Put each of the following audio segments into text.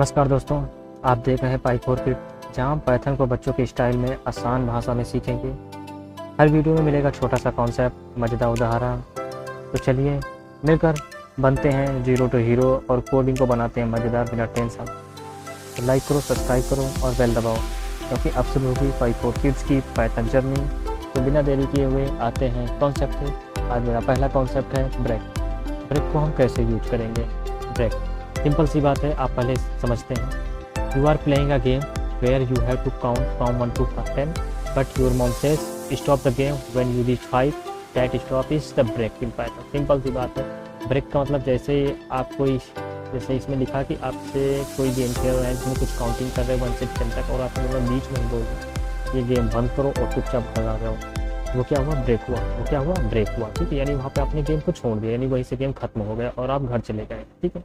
नमस्कार दोस्तों, आप देख रहे हैं पाई4 किड, जहां पाइथन को बच्चों के स्टाइल में आसान भाषा में सीखेंगे। हर वीडियो में मिलेगा छोटा सा कॉन्सेप्ट, मज़ेदार उदाहरण। तो चलिए मिलकर बनते हैं जीरो टू हीरो और कोडिंग को बनाते हैं मज़ेदार बिना टेंशन। तो लाइक करो, सब्सक्राइब करो और बेल दबाओ, क्योंकि अब शुरू होगी पाई4 किड्स की पाइथन जर्नी। तो बिना देरी किए हुए आते हैं कॉन्सेप्ट पे। आज मेरा पहला कॉन्सेप्ट है ब्रेक। ब्रेक को हम कैसे यूज करेंगे? ब्रेक सिंपल सी बात है, आप पहले समझते हैं। You are playing a game where you have to count from 1 to 10, but your mom says stop the game when you reach 5। That stop is the break in Python. Simple सी बात है। ब्रेक का मतलब जैसे आप कोई, जैसे इसमें लिखा कि आपसे कोई गेम खेल रहे हैं जिसमें कुछ काउंटिंग कर रहे हैं 1 से 10 तक, और आप बीच में बोल रहे ये गेम बंद करो और चुपचाप भगा जाओ। वो क्या हुआ? ब्रेक हुआ। वो क्या हुआ? ब्रेक हुआ। ठीक है, यानी वहाँ पे आपने गेम को छोड़ दिया, यानी वहीं से गेम खत्म हो गया और आप घर चले गए। ठीक है।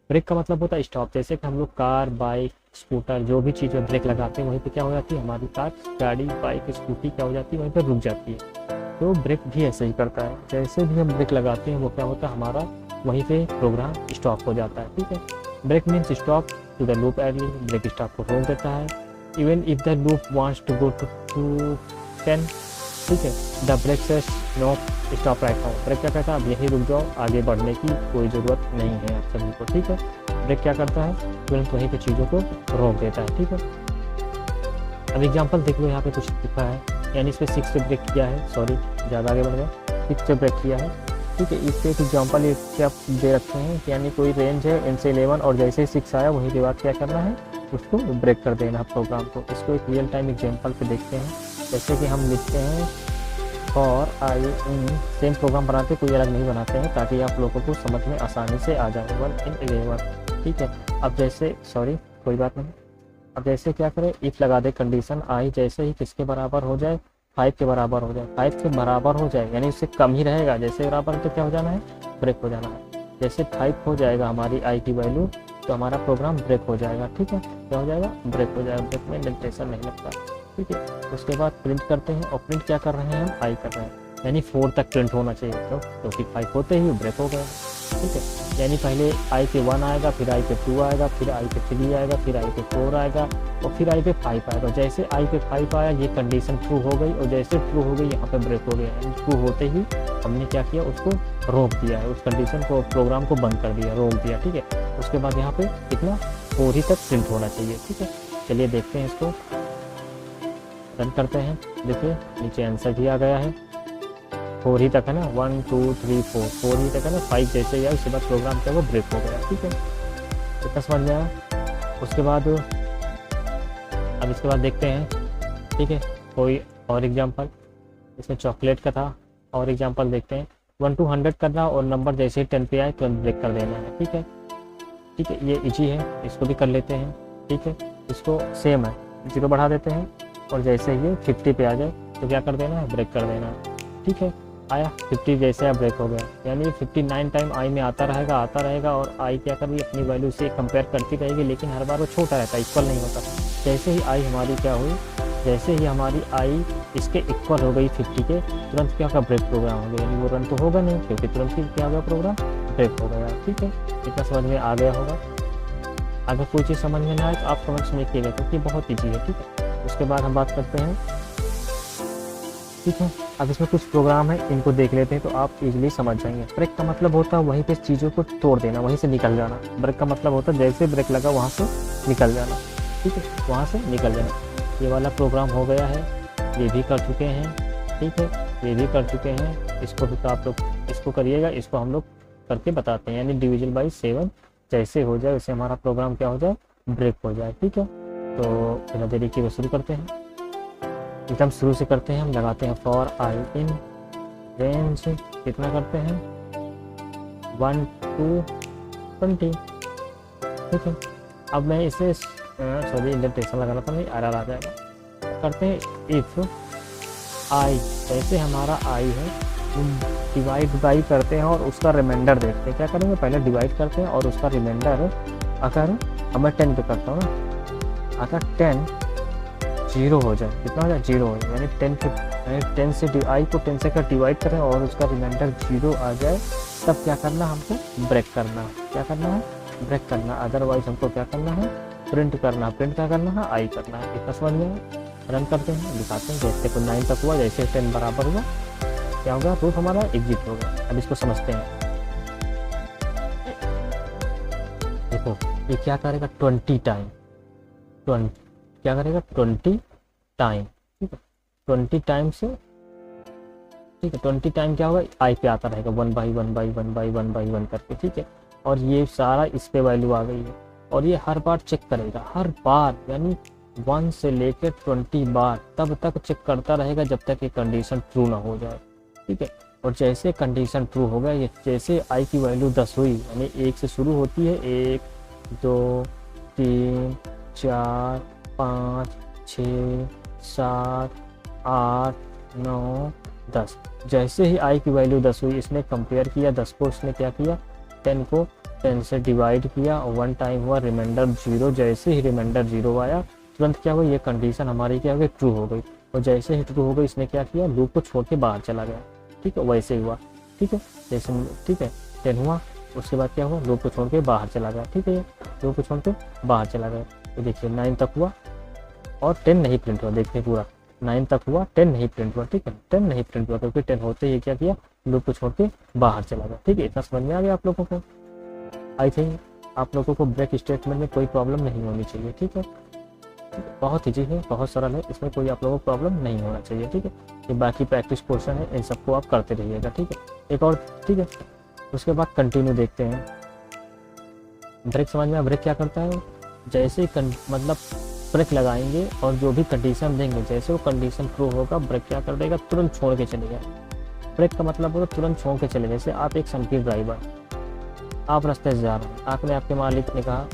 ब्रेक का मतलब होता है स्टॉप। जैसे कि हम लोग कार, बाइक, स्कूटर, जो भी चीज़ में ब्रेक लगाते हैं वहीं पे क्या हो जाती है, हमारी कार, गाड़ी, बाइक, स्कूटी क्या हो जाती है, वहीं पे रुक जाती है। तो ब्रेक भी ऐसे ही करता है। जैसे भी हम ब्रेक लगाते हैं वो क्या होता है, हमारा वहीं पे प्रोग्राम स्टॉप हो जाता है। ठीक है। Break means stop to the loop early. Break stop को रोक देता है। Even if the loop wants to go to 10, ठीक है, the break says no stop right now. Break क्या कहता है, अब यहीं रुक जाओ, आगे बढ़ने की कोई ज़रूरत नहीं है आप सभी को। ठीक है। ब्रेक क्या करता है, तुरंत वहीं पे चीज़ों को रोक देता है। ठीक है। अब एग्जांपल देख लो, यहाँ पे कुछ लिखा है, यानी इस पर 6 पे ब्रेक किया है, सॉरी ज़्यादा आगे बढ़ गया, 6 पे ब्रेक किया है। ठीक है। इस पर एक एग्जाम्पल ये आप दे रखे हैं कि यानी कोई रेंज है n से 11 और जैसे ही 6 आया वहीं के बाद क्या करना है, उसको ब्रेक कर देना प्रोग्राम को। इसको एक रियल टाइम एग्जाम्पल पे देखते हैं। जैसे कि हम लिखते हैं और आई इन, सेम प्रोग्राम बनाते, कोई अलग नहीं बनाते हैं, ताकि आप लोगों को समझ में आसानी से आ जाए। 1 in 11। ठीक है। अब जैसे, सॉरी कोई बात नहीं, अब जैसे क्या करें, इफ लगा दे कंडीशन आई जैसे ही किसके बराबर हो जाए, 5 के बराबर हो जाए। 5 के बराबर हो जाए यानी उससे कम ही रहेगा। जैसे बराबर तो क्या हो जाना है, ब्रेक हो जाना है। जैसे 5 हो जाएगा हमारी आई की वैल्यू, तो हमारा प्रोग्राम ब्रेक हो जाएगा। ठीक है। क्या हो जाएगा? ब्रेक हो जाएगा। ब्रेक में इंडेंटेशन नहीं लगता। ठीक है। उसके बाद प्रिंट करते हैं, और प्रिंट क्या कर रहे हैं, हम आई कर रहे हैं, यानी 4 तक प्रिंट होना चाहिए, क्योंकि 5 होते ही ब्रेक हो गया। ठीक है। यानी पहले आई पे 1 आएगा, फिर आई पे 2 आएगा, फिर आई पे 3 आएगा, फिर आई पे 4 आएगा, और फिर आई पे 5 आएगा। जैसे आई पे 5 आया, ये कंडीशन ट्रू हो गई, और जैसे ट्रू हो गई यहाँ पे ब्रेक हो गया। यानी ट्रू होते ही हमने क्या किया, उसको रोक दिया है, उस कंडीशन को, प्रोग्राम को बंद कर दिया, रोक दिया। ठीक है। उसके बाद यहाँ पे कितना, 4 ही तक प्रिंट होना चाहिए। ठीक है। चलिए देखते हैं, इसको रन करते हैं। देखिए नीचे आंसर भी आ गया है, 4 ही तक है ना, 1 2 3 4 ही तक है ना। 5 जैसे ही आया उसके बाद प्रोग्राम क्या वो ब्रेक हो गया। ठीक है। इतना समझ में आया। उसके बाद अब इसके बाद देखते हैं, ठीक है, कोई और एग्जांपल। इसमें चॉकलेट का था, और एग्जांपल देखते हैं। 1 to 100 करना, और नंबर जैसे ही 10 पे आए तो ब्रेक कर देना है। ठीक है। ठीक है, ये इजी है, इसको भी कर लेते हैं। ठीक है। इसको सेम है, 0 बढ़ा देते हैं, और जैसे ही 50 पे आ जाए तो क्या कर देना है, ब्रेक कर देना है। ठीक है। आया 50 जैसे अब ब्रेक हो गया, यानी 59 टाइम आई में आता रहेगा, और आई क्या कर रही है, अपनी वैल्यू से कंपेयर करती रहेगी, लेकिन हर बार वो छोटा रहता है, इक्वल नहीं होता। जैसे ही आई हमारी क्या हुई, जैसे ही हमारी आई इसके इक्वल हो गई 50 के, तुरंत क्या का ब्रेक प्रोग्राम हो गया, यानी वो रन तो होगा नहीं, क्योंकि तुरंत ही क्या हो गया, प्रोग्राम ब्रेक हो गया। ठीक है। इतना समझ में आ गया होगा। अगर कोई चीज़ समझ में ना आए तो आप कमेंट्स में कीजिए, क्योंकि बहुत ईजी है। ठीक है। उसके बाद हम बात करते हैं, ठीक है, अब इसमें कुछ प्रोग्राम है, इनको देख लेते हैं तो आप इजीली समझ जाएंगे। ब्रेक का मतलब होता है वहीं पे चीज़ों को तोड़ देना, वहीं से निकल जाना। ब्रेक का मतलब होता है जैसे ब्रेक लगा वहाँ से निकल जाना। ठीक है, वहाँ से निकल जाना। ये वाला प्रोग्राम हो गया है, ये भी कर चुके हैं। ठीक है, ये भी कर चुके हैं। इसको भी तो आप लोग इसको करिएगा, इसको हम लोग करके बताते हैं, यानी डिविजन बाई 7 जैसे हो जाए वैसे हमारा प्रोग्राम क्या हो जाए, ब्रेक हो जाए। ठीक है। तो बिना देरी के शुरू करते हैं, एकदम शुरू से करते हैं। हम लगाते हैं फॉर आई इन रेंज, कितना करते हैं, 1 to 20। ठीक है। अब मैं इसे सॉरी इंडेंटेशन लगाना था, नहीं एरर आ जाएगा। करते हैं इफ आई, जैसे हमारा आई है, डिवाइड बाई करते हैं और उसका रिमाइंडर देखते हैं। क्या करेंगे, पहले डिवाइड करते हैं और उसका रिमाइंडर, अगर मैं 10 पे करता हूँ ना, अगर 10 0 हो जाए, कितना हो जाए, 0 हो जाए, यानी 10 से आई को 10 से कर डिवाइड करें और उसका रिमाइंडर 0 आ जाए, तब क्या करना, हमको ब्रेक करना। क्या करना है, ब्रेक करना, अदरवाइज हमको क्या करना है, प्रिंट करना, प्रिंट क्या करना है, आई करना है। इतना समझ में रन करते हैं, दिखाते हैं। देखते हैं 9 तक हुआ, जैसे 10 बराबर हुआ क्या होगा, रूट हमारा एग्जिट होगा। अब इसको समझते हैं। देखो ये क्या करेगा, 20 टाइम, 20 क्या करेगा, 20 टाइम, ठीक है। 20 टाइम से, ठीक है, 20 टाइम क्या होगा, आई पे आता रहेगा 1 बाई 1 बाई 1 बाई 1 बाई 1 करके, ठीक है। और ये सारा इस पे वैल्यू आ गई है, और ये हर बार चेक करेगा, हर बार, यानी 1 से लेकर 20 बार तब तक चेक करता रहेगा जब तक ये कंडीशन ट्रू ना हो जाए, ठीक है। और जैसे कंडीशन ट्रू हो गया, ये जैसे आई की वैल्यू 10 हुई, यानी 1 से शुरू होती है, 1 2 3 4 5 6 7 8 9 10, जैसे ही आई की वैल्यू 10 हुई, इसने कंपेयर किया 10 को, इसने क्या किया, 10 को 10 से डिवाइड किया, और 1 टाइम हुआ, रिमाइंडर 0, जैसे ही रिमाइंडर 0 आया तुरंत क्या हुआ, ये कंडीशन हमारी क्या हो गई, ट्रू हो गई। और जैसे ही ट्रू हो गई, इसने क्या किया, लूप को छोड़ के बाहर चला गया, ठीक है। वैसे ही हुआ, ठीक है, जैसे, ठीक है, 10 हुआ, उसके बाद क्या हुआ, लूप को छोड़ के बाहर चला गया, ठीक है, लूप को छोड़ के बाहर चला गया। तो देखिए 9 तक हुआ और 10 नहीं प्रिंट हुआ, देखिए पूरा 9 तक हुआ, 10 नहीं प्रिंट हुआ, ठीक है, 10 नहीं प्रिंट हुआ, क्योंकि 10 होते ही क्या किया, लूप को छोड़ के बाहर चला गया, ठीक है। इतना समझ में आ गया आप लोगों को। आई थिंक आप लोगों को ब्रेक स्टेटमेंट में कोई प्रॉब्लम नहीं होनी चाहिए, ठीक है। बहुत ईजी है, बहुत सरल है, इसमें कोई आप लोगों को प्रॉब्लम नहीं होना चाहिए, ठीक है। ये बाकी प्रैक्टिस पोर्शन है, इन सबको आप करते रहिएगा, ठीक है। एक और, ठीक है, उसके बाद कंटिन्यू देखते हैं। ब्रेक समझ में, ब्रेक क्या करता है, जैसे ही मतलब ब्रेक लगाएंगे और जो भी कंडीशन देंगे, जैसे वो कंडीशन ट्रू होगा, ब्रेक क्या कर देगा, तुरंत छोड़ के चले जाए। ब्रेक का मतलब होगा तुरंत छोड़ के चले। जैसे आप एक संकीर्ण ड्राइवर, आप रास्ते से जा रहे हैं, आपने आपके मालिक ने कहा,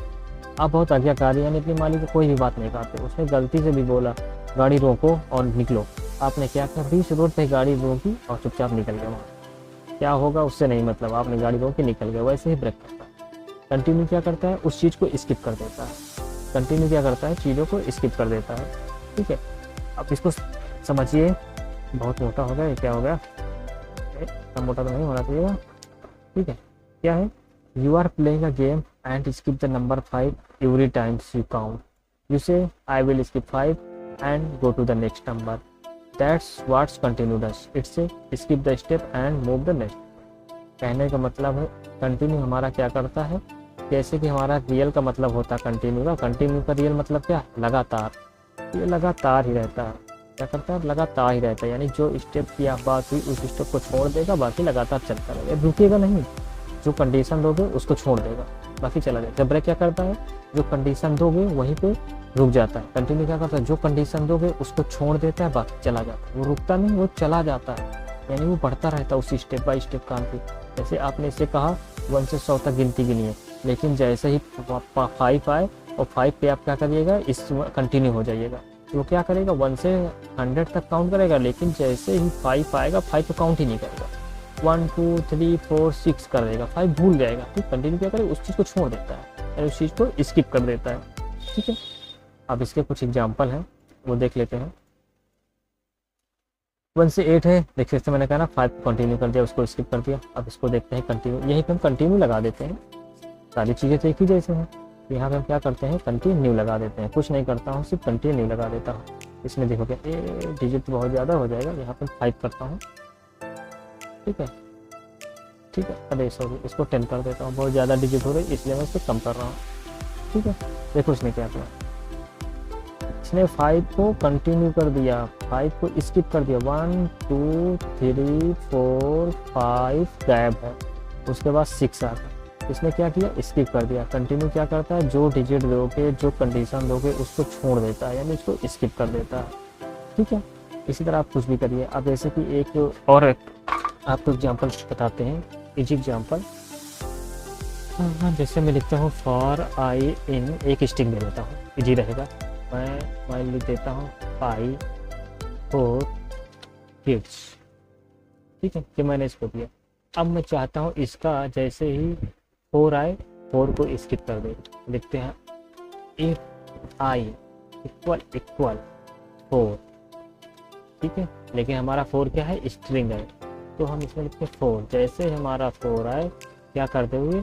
आप बहुत आज्ञाकारी, यानी अपने मालिक को कोई भी बात नहीं कहते, उसने गलती से भी बोला गाड़ी रोको और निकलो, आपने क्या किया, बीच रोड पे गाड़ी रोकी और चुपचाप निकल गया। वहाँ क्या होगा उससे नहीं मतलब, आपने गाड़ी रोक के निकल गया। वैसे ही ब्रेक करता है। कंटिन्यू क्या करता है, उस चीज़ को स्किप कर देता है। कंटिन्यू क्या करता है, चीज़ों को स्किप कर देता है, ठीक है। अब इसको समझिए, बहुत मोटा हो गया, ये क्या हो गया, इतना मोटा तो नहीं होना चाहिए, ठीक है। क्या है, you are playing a game and skip the number 5 every time you count. You say I will skip 5 and go to the next number. That's what continue does. It say skip the step and move the next. कहने का मतलब है continue हमारा क्या करता है, जैसे कि हमारा रियल का मतलब होता है कंटिन्यू का, कंटिन्यू का रियल मतलब क्या, लगातार। ये लगातार ही रहता है, क्या करता है, लगातार ही रहता है, यानी जो स्टेप की आप बात हुई उस स्टेप को छोड़ देगा, बाकी लगातार चलता रहेगा, रुकेगा नहीं। जो कंडीशन दोगे उसको छोड़ देगा, बाकी चला जाएगा। ब्रेक क्या करता है, जो कंडीशन दोगे वहीं पे रुक जाता है। कंटिन्यू क्या करता है, जो कंडीशन दोगे उसको छोड़ देता है, बाकी चला जाता है। वो रुकता नहीं, वो चला जाता है, यानी वो बढ़ता रहता है उसी स्टेप बाय स्टेप काम पे। जैसे आपने इसे कहा 1 से 100 तक गिनती गिनी है, लेकिन जैसे ही 5 आए और 5 पे आप क्या करिएगा, इस कंटिन्यू हो जाइएगा। वो क्या करेगा, 1 से 100 तक काउंट करेगा, लेकिन जैसे ही 5 आएगा 5 को काउंट ही नहीं करेगा, 1 2 3 4 6 कर देगा, 5 भूल जाएगा, ठीक। कंटिन्यू क्या करेगा, उस चीज़ को छोड़ देता है, यानी उस चीज़ को स्किप कर देता है, ठीक है। अब इसके कुछ एग्जांपल हैं, वो देख लेते हैं। 1 से 8 है, देख सकते मैंने कहा ना, 5 कंटिन्यू कर दिया, उसको स्किप कर दिया। अब इसको देखते हैं कंटिन्यू, यहीं पे हम कंटिन्यू लगा देते हैं, सारी चीज़ें तो एक ही जैसे हैं। यहाँ पे हम क्या करते हैं, कंटिन्यू लगा देते हैं, कुछ नहीं करता हूँ, सिर्फ कंटिन्यू लगा देता हूँ। इसमें देखोगे डिजिट बहुत ज़्यादा हो जाएगा, यहाँ पर 5 करता हूँ, ठीक है, ठीक है। अरे सॉरी, इसको 10 कर देता हूँ, बहुत ज़्यादा डिजिट हो रही इसलिए मैं इसको कम कर रहा हूँ, ठीक है। देखो इसने क्या किया, इसने 5 को कंटिन्यू कर दिया, 5 को स्किप कर दिया, 1 2 3 4 5 गैप है, उसके बाद 6 आता है। इसने क्या किया, स्किप कर दिया। कंटिन्यू क्या करता है, जो डिजिट दोगे, जो कंडीशन दोगे उसको छोड़ देता है, यानी उसको स्किप कर देता है, ठीक है। इसी तरह आप कुछ भी करिए। अब जैसे कि एक और आपको एग्जाम्पल बताते हैं, इजी एग्जाम्पल। जैसे मैं लिखता हूँ फॉर आई इन, एक स्ट्रिंग दे देता हूँ, इजी रहेगा। मैं लिख देता हूँ 5 4 किड्स, ठीक है, कि मैंने इसको दिया। अब मैं चाहता हूँ इसका जैसे ही 4 आए, 4 को स्किप कर दे। लिखते हैं इफ आई इक्वल 4, ठीक है, लेकिन हमारा 4 क्या है, स्ट्रिंग है, तो हम इसमें लिखते हैं 4। जैसे हमारा 4 आए, क्या करते हुए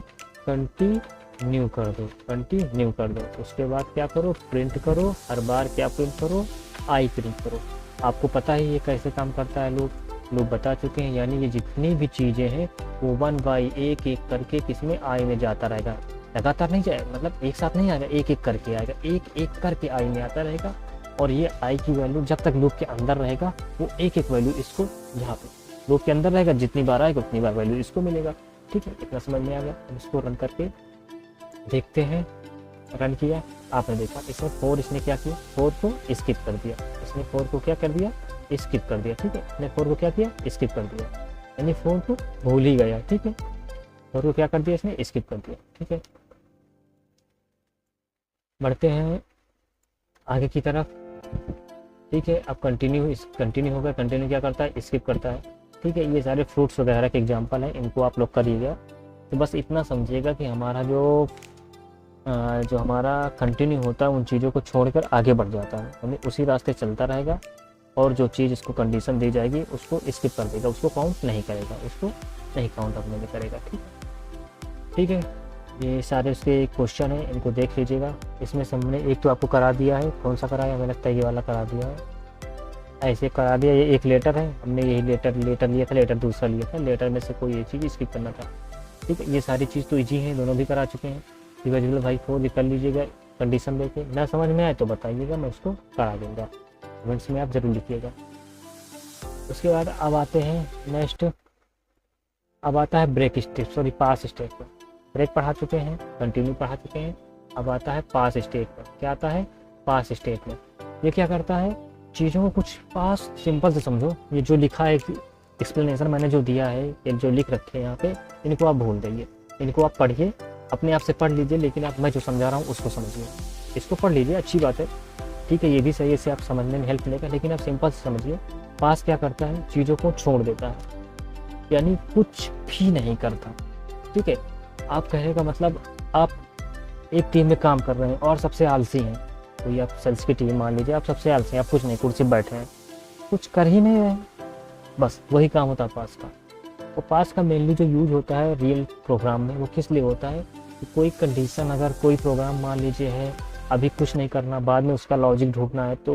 कंटिन्यू कर दो, कंटिन्यू कर दो। उसके बाद क्या करो, प्रिंट करो, हर बार क्या प्रिंट करो, आई प्रिंट करो। आपको पता है ये कैसे काम करता है, लोग बता चुके हैं। यानी ये जितनी भी चीज़ें हैं वो 1 बाई एक एक करके किसमें आई में जाता रहेगा, लगातार नहीं जाएगा, मतलब एक साथ नहीं आएगा, एक एक करके आएगा, एक एक करके आई में आता रहेगा। और ये आई की वैल्यू जब तक लूप के अंदर रहेगा वो एक एक वैल्यू इसको यहाँ पे लूप के अंदर रहेगा, जितनी बार आएगा उतनी बार वैल्यू इसको मिलेगा। ठीक है, इतना समझ में आ गया। अब इसको रन करके देखते हैं। रन किया, आपने देखा इसमें 4 इसने क्या किया, 4 को स्किप कर दिया। इसने 4 को क्या कर दिया, स्किप कर दिया। ठीक है, इसने 4 को क्या किया, स्किप कर दिया, यानी 4 को भूल ही गया। ठीक है, 4 को क्या कर दिया, इसने स्किप कर दिया। ठीक है, बढ़ते हैं आगे की तरफ। ठीक है, अब कंटिन्यू हो गया। कंटिन्यू क्या करता है, स्किप करता है। ठीक है, ये सारे फ्रूट्स वगैरह के एग्जांपल हैं, इनको आप लोग करिएगा। तो बस इतना समझिएगा कि हमारा जो हमारा कंटिन्यू होता है उन चीज़ों को छोड़कर आगे बढ़ जाता है, यानी उसी रास्ते चलता रहेगा। और जो चीज़ इसको कंडीशन दी जाएगी उसको स्किप कर देगा, उसको काउंट नहीं करेगा, उसको नहीं काउंट अपने में करेगा। ठीक है, ये सारे उसके क्वेश्चन हैं, इनको देख लीजिएगा। इसमें से हमने एक तो आपको करा दिया है, कौन सा कराया, हमें लगता है ये वाला करा दिया है, ऐसे करा दिया। ये एक लेटर है, हमने यही लेटर लिया था, लेटर दूसरा लिया था, लेटर में से कोई एक चीज़ स्किप करना था। ठीक है, ये सारी चीज़ तो ईजी है, दोनों भी करा चुके हैं। डिविजिबल बाई 4 कर लीजिएगा कंडीशन लेके। ना समझ में आए तो बताइएगा, मैं उसको करा दूँगा, कमेंट्स में आप ज़रूर लिखिएगा। उसके बाद अब आते हैं नेक्स्ट, अब आता है ब्रेक स्टेप, सॉरी पास स्टेप पर। ब्रेक पढ़ा चुके हैं, कंटिन्यू पढ़ा चुके हैं, अब आता है पास स्टेट पर। क्या आता है, पास स्टेट में। ये क्या करता है, चीज़ों को कुछ पास, सिंपल से समझो। ये जो लिखा है एक्सप्लेनेशन मैंने जो दिया है, ये जो लिख रखे हैं यहाँ पे, इनको आप भूल देंगे, इनको आप पढ़िए, अपने आप से पढ़ लीजिए, लेकिन आप मैं जो समझा रहा हूँ उसको समझिए। इसको पढ़ लीजिए, अच्छी बात है, ठीक है, ये भी सही है, इससे आप समझने में हेल्प मिलेगा, लेकिन आप सिंपल से समझिए। पास क्या करता है, चीज़ों को छोड़ देता है, यानी कुछ भी नहीं करता। ठीक है, आप कहने का मतलब, आप एक टीम में काम कर रहे हैं और सबसे आलसी हैं, कोई आप सेल्स की टीम मान लीजिए, आप सबसे आलसी हैं, आप कुछ नहीं, कुर्सी बैठे हैं, कुछ कर ही नहीं रहे, बस वही काम होता है पास का। और पास का मेनली जो यूज होता है रियल प्रोग्राम में, वो किस लिए होता है कि कोई कंडीशन, अगर कोई प्रोग्राम मान लीजिए है, अभी कुछ नहीं करना, बाद में उसका लॉजिक ढूंढना है, तो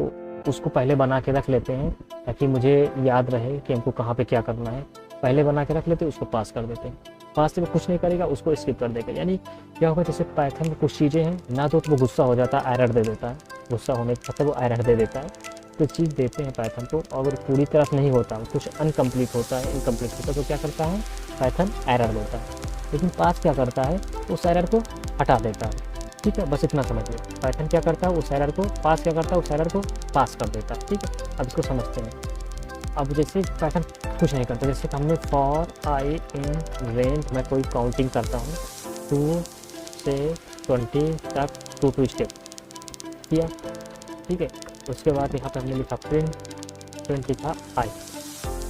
उसको पहले बना के रख लेते हैं ताकि मुझे याद रहे कि हमको कहाँ पे क्या करना है, पहले बना के रख लेते हैं, उसको पास कर देते हैं। पास से कुछ नहीं करेगा, उसको स्किप कर देगा। यानी क्या होगा, जैसे पाइथन में कुछ चीज़ें हैं ना, तो वो गुस्सा हो जाता है, एरर दे देता है, गुस्सा होने का मतलब वो एरर दे देता है। तो चीज़ देते हैं पाइथन को, अगर पूरी तरफ नहीं होता, कुछ अनकम्प्लीट होता है, इनकम्प्लीट होता है, तो क्या करता है, पाइथन एरर देता है। लेकिन पास क्या करता है, उस एरर को हटा देता है। ठीक है, बस इतना समझिए। पाइथन क्या करता है, उस एरर को, पास क्या करता है, उस एरर को पास कर देता है। ठीक है, अब इसको समझते हैं। अब जैसे पाइथन कुछ नहीं करता, जैसे हमने फॉर आई इन रेंज में कोई काउंटिंग करता हूँ 2 से 20 तक, 2 स्टेप किया। ठीक है, उसके बाद यहाँ पे हमने लिखा प्रिंट लिखा आई,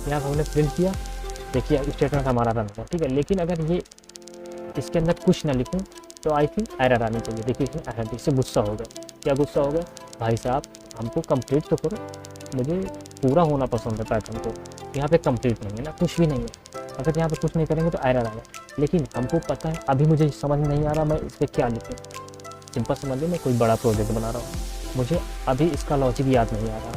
यहाँ पे हमने प्रिंट किया, देखिए स्टेटमेंट हमारा रन हुआ। ठीक है, लेकिन अगर ये इसके अंदर कुछ ना लिखूँ तो आई थिंक एरर आनी चाहिए। देखिए इसमें एरर दी, इससे गुस्सा हो गया। क्या गुस्सा हो गया, भाई साहब हमको कंप्लीट तो करो, मुझे पूरा होना पसंद है पाइथन को, यहाँ पे कंप्लीट नहीं है ना, कुछ भी नहीं है। अगर यहाँ पे कुछ नहीं करेंगे तो एरर आएगा, लेकिन हमको पता है, अभी मुझे समझ में नहीं आ रहा मैं इस पर क्या लिखूँ। सिंपल समझ लीजिए, मैं कोई बड़ा प्रोजेक्ट बना रहा हूँ, मुझे अभी इसका लॉजिक याद नहीं आ रहा,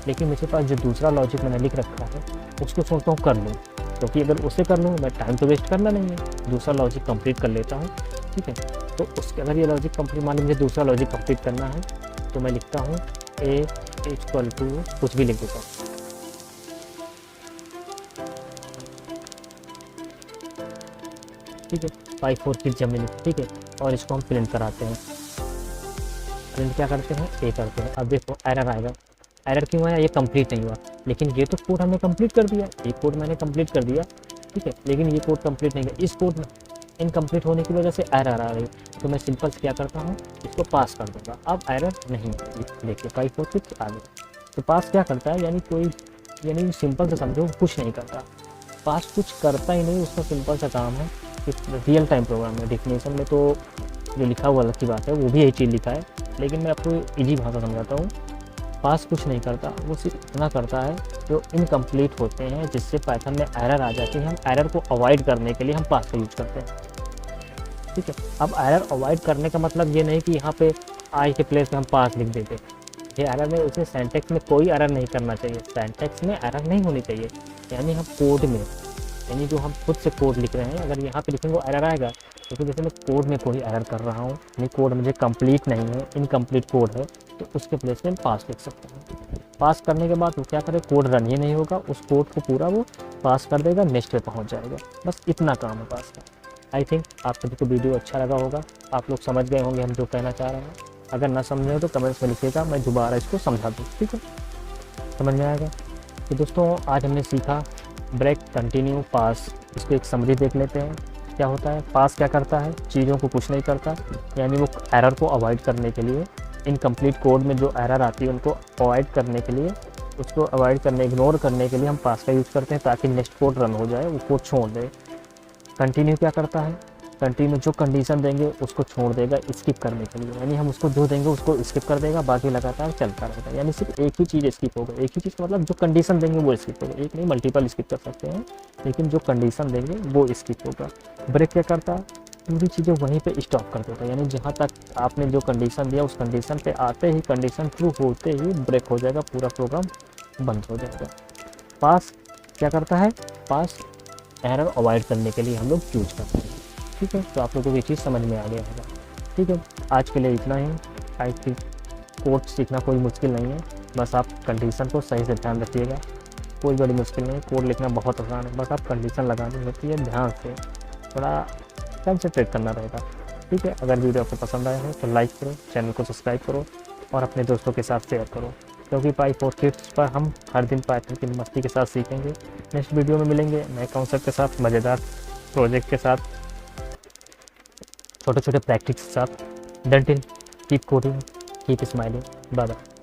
लेकिन मेरे पास जो दूसरा लॉजिक मैंने लिख रखा है उसको सोचता हूँ कर लूँ, क्योंकि अगर उसे कर लूँ मैं टाइम तो वेस्ट करना नहीं है, दूसरा लॉजिक कंप्लीट कर लेता हूँ। ठीक है, तो उसके अगर ये लॉजिक कंप्लीट, मान लीजिए मुझे दूसरा लॉजिक कंप्लीट करना है, तो मैं लिखता हूँ ए इक्वल टू कुछ भी लिख देता हूँ। ठीक है, पाई 4 की जब लिखी। ठीक है, और इसको हम प्रिंट कराते हैं। प्रिंट क्या करते हैं, ए करते हैं। अब देखो एरर आएगा, एरर क्यों आया, ये कंप्लीट नहीं हुआ, लेकिन ये तो कोड हमने कंप्लीट कर दिया, ये कोड मैंने कंप्लीट कर दिया। ठीक है, लेकिन ये कोड कंप्लीट नहीं हुआ, इस कोड में इनकम्प्लीट होने की वजह से एरर आ रही, तो मैं सिंपल से क्या करता हूँ, इसको पास कर दूंगा। अब एरर नहीं है, देखिए 5 4 6 आ गया। तो पास क्या करता है, यानी सिंपल से समझो, कुछ नहीं करता, पास कुछ करता ही नहीं, उसका सिंपल सा काम है। रियल टाइम प्रोग्राम में डेफिनेशन में तो जो लिखा हुआ अलग की बात है, वो भी यही चीज़ लिखा है, लेकिन मैं आपको ईजी भाषा समझाता हूँ। पास कुछ नहीं करता, वो सिर्फ इतना करता है जो इनकम्प्लीट होते हैं, जिससे पाइथन में एरर आ जाती है, हम एरर को अवॉइड करने के लिए हम पास का यूज करते हैं। ठीक है। अब एरर अवॉइड करने का मतलब ये नहीं कि यहाँ पे आई के प्लेस में हम पास लिख देते। ये एरर में उसे सिंटैक्स में कोई एरर नहीं करना चाहिए, सिंटैक्स में एरर नहीं होनी चाहिए। यानी हम कोड में, यानी जो हम खुद से कोड लिख रहे हैं, अगर यहाँ पे लिखेंगे एरर आएगा, तो जैसे मैं कोड में कोई एरर कर रहा हूँ, यानी कोड मुझे कंप्लीट नहीं है, इनकम्प्लीट कोड है, तो उसके प्लेस में पास लिख सकते हैं। पास करने के बाद वो क्या करे, कोड रन ही नहीं होगा, उस कोड को पूरा वो पास कर देगा, नेक्स्ट पे पहुँच जाएगा। बस इतना काम है पास का। आई थिंक आप सभी को वीडियो अच्छा लगा होगा, आप लोग समझ गए होंगे हम जो कहना चाह रहे हैं। अगर ना समझे हो तो कमेंट्स में लिखिएगा, मैं दोबारा इसको समझा दूँ, ठीक है, समझ में आएगा। तो दोस्तों आज हमने सीखा ब्रेक, कंटिन्यू, पास। इसको एक समरी देख लेते हैं क्या होता है। पास क्या करता है, चीज़ों को कुछ नहीं करता, यानी वो एरर को अवॉइड करने के लिए, इनकम्प्लीट कोड में जो एरर आती है उनको अवॉइड करने के लिए, उसको अवॉइड करने, इग्नोर करने के लिए हम पास का यूज़ करते हैं, ताकि नेक्स्ट कोड रन हो जाए, वो कोड छोड़ दे। कंटिन्यू क्या करता है, कंटिन्यू जो कंडीशन देंगे उसको छोड़ देगा स्किप करने के लिए, यानी हम उसको जो देंगे उसको स्किप कर देगा, बाकी लगातार चलता रहेगा। यानी सिर्फ एक ही चीज़ स्किप होगा, एक ही चीज़ मतलब जो कंडीशन देंगे वो स्किप होगा, एक नहीं मल्टीपल स्किप कर सकते हैं, लेकिन जो कंडीशन देंगे वो स्किप होगा। ब्रेक क्या करता है, पूरी चीज़ें वहीं पे स्टॉप कर देता है, यानी जहाँ तक आपने जो कंडीशन दिया उस कंडीशन पे आते ही, कंडीशन ट्रू होते ही ब्रेक हो जाएगा, पूरा प्रोग्राम बंद हो जाएगा। पास क्या करता है, पास एरर अवॉइड करने के लिए हम लोग यूज करते हैं, ठीक है। तो आप लोगों को ये चीज़ समझ में आ गया होगा, ठीक है। आज के लिए इतना ही। आई थिंक कोड सीखना कोई मुश्किल नहीं है, बस आप कंडीशन को सही से ध्यान रखिएगा, कोई बड़ी मुश्किल नहीं, कोड लिखना बहुत आसान है, बस आप कंडीशन लगानी होती है, ध्यान से थोड़ा कंसंट्रेट करना रहेगा, ठीक है। अगर वीडियो आपको पसंद आया हो तो लाइक करो, चैनल को सब्सक्राइब करो और अपने दोस्तों के साथ शेयर करो, क्योंकि Py4Kids पर हम हर दिन पाइथन की मस्ती के साथ सीखेंगे। नेक्स्ट वीडियो में मिलेंगे नए कॉन्सेप्ट के साथ, मज़ेदार प्रोजेक्ट के साथ, छोटे छोटे प्रैक्टिस के साथ। Until keep coding, keep smiling, bye bye.